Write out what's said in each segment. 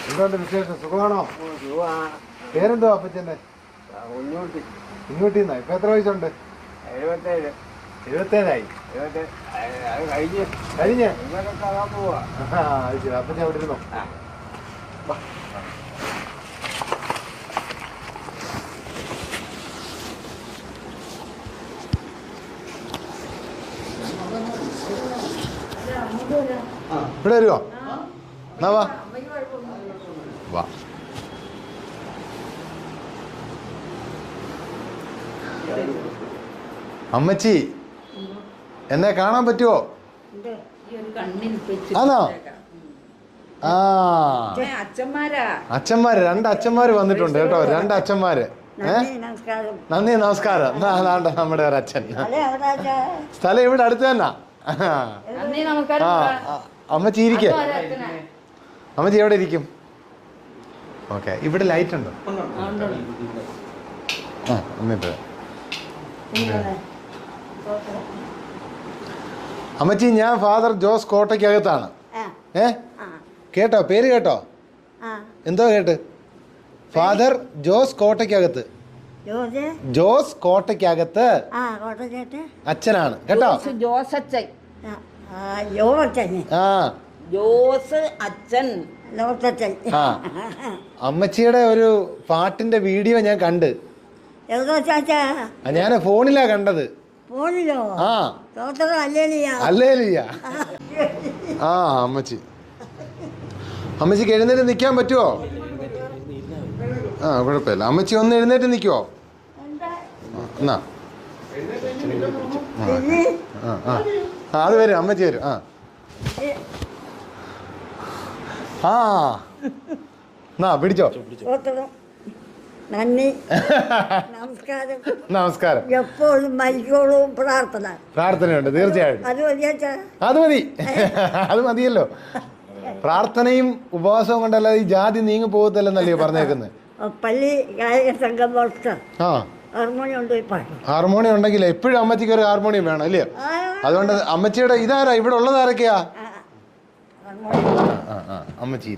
എന്തുകൊണ്ട് വിശേഷം? സുഖമാണോ? പേരെന്തോ അപ്പച്ചന്റെ? കുഞ്ഞുട്ടിന്നാ. ഇപ്പൊ എത്ര വയസ്സുണ്ട്? 77. കഴിഞ്ഞ അപ്പച്ചൻ അവിടെ ഇരുന്നോ? ഇവിടെ വരുവോ? എന്നാ വാ. അമ്മച്ചി എന്നെ കാണാൻ പറ്റുമോ? ആണോ? ആ അച്ഛന്മാര് 2 അച്ഛന്മാര് വന്നിട്ടുണ്ട് കേട്ടോ. 2 അച്ഛന്മാര്. നന്ദി നമസ്കാരം. നമ്മുടെ ഒരു അച്ഛൻ. സ്ഥലം ഇവിടെ അടുത്ത് തന്നെ. അമ്മച്ചി ഇരിക്കേ. അമ്മച്ചി എവിടെ ഇരിക്കും? ഓക്കെ. ഇവിടെ ലൈറ്റ് ഉണ്ടോ? എന്നിട്ട് അമ്മച്ചി ഞാൻ ഫാദർ ജോസ് കോട്ടയ്ക്കകത്താണ്. കേട്ടോ? പേര് കേട്ടോ? എന്തോ കേട്ട്? ഫാദർ ജോസ് കോട്ടയ്ക്കകത്ത്. ജോസ് കോട്ടയ്ക്കകത്ത് അച്ഛനാണ് കേട്ടോ. അമ്മച്ചിയുടെ ഒരു പാട്ടിന്റെ വീഡിയോ ഞാൻ കണ്ട്. ഞാൻ ഫോണിലാ കണ്ടത്. അല്ലേലിയ. ആ അമ്മച്ചിക്ക് എഴുന്നേറ്റ് നിൽക്കാൻ പറ്റുമോ? കുഴപ്പമില്ല. അമ്മച്ചി ഒന്ന് എഴുന്നേറ്റ് നിൽക്കുവോ? എന്നാ അത് വരും. അമ്മച്ചി വരും. എന്നാ പിടിച്ചോ. നന്ദി നമസ്കാരം. നമസ്കാരം. എപ്പോഴും മരിക്കോളും പ്രാർത്ഥനയുണ്ട് തീർച്ചയായിട്ടും. അത് മതി. അത് മതിയല്ലോ. പ്രാർത്ഥനയും ഉപവാസവും കൊണ്ടല്ലാതെ ഈ ജാതി നീങ്ങി പോകത്തില്ലെന്നല്ലേ പറഞ്ഞേക്കുന്നത്? പള്ളി ഗായക സംഘം ഹാർമോണിയം ഉണ്ടെങ്കിൽ എപ്പോഴും അമ്മച്ചിക്ക് ഒരു ഹാർമോണിയം വേണം അല്ലയോ? അതുകൊണ്ട് അമ്മച്ചിയുടെ ഇതാരാ ഇവിടെ ഉള്ളത്? ആരൊക്കെയാ? അമ്മച്ചി.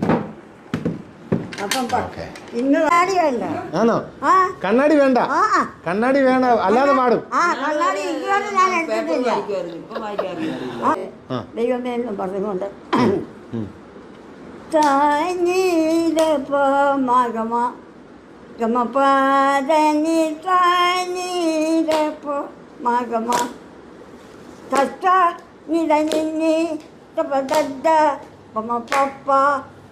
ആണോ? കണ്ണാടി വേണ്ട. കണ്ണാടി വേണ്ട, അല്ലാതെ പാടും. ദൈവമേ എന്നും പറഞ്ഞുകൊണ്ട് ഗമപാദനി മഗമ തട്ട നിരഞ്ഞി തപദദ്ദ പമ പപ്പ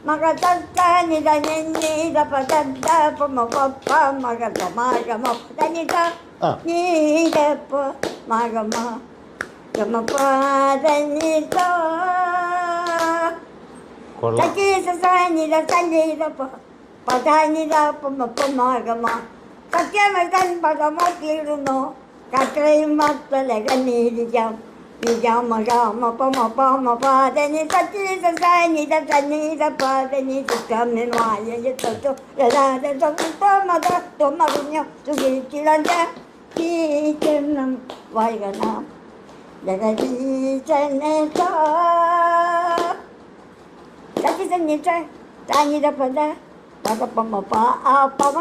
മഗ തട്ട നിരഞ്ഞി തപദദ്ദ പമ പപ്പ മഗ മഗമ തനിത നീരപ്പ മഗമ ഗമപാദനി തകീസ സനിര സനിരപ്പ പദാനിതാപ്പമപ്പമാകമ സത്യമതൻ പദമൊത്തിയിടുന്നു കത്രയും മത്തലകന്നീരിക്കാം നിജാമകാമപമപാമപാദനി സച്ചീത സനിത സന്നീത പാദനി സുത്തമ്യമായത്തു യഥാതമത ത്വമറിഞ്ഞു സുഖിച്ചിടഞ്ഞ കീചരണം വൈകണം ജഗദീശനെ സച്ചിസന്നിച്ച താനിത പദ പദപ്പമ പ ആ പമ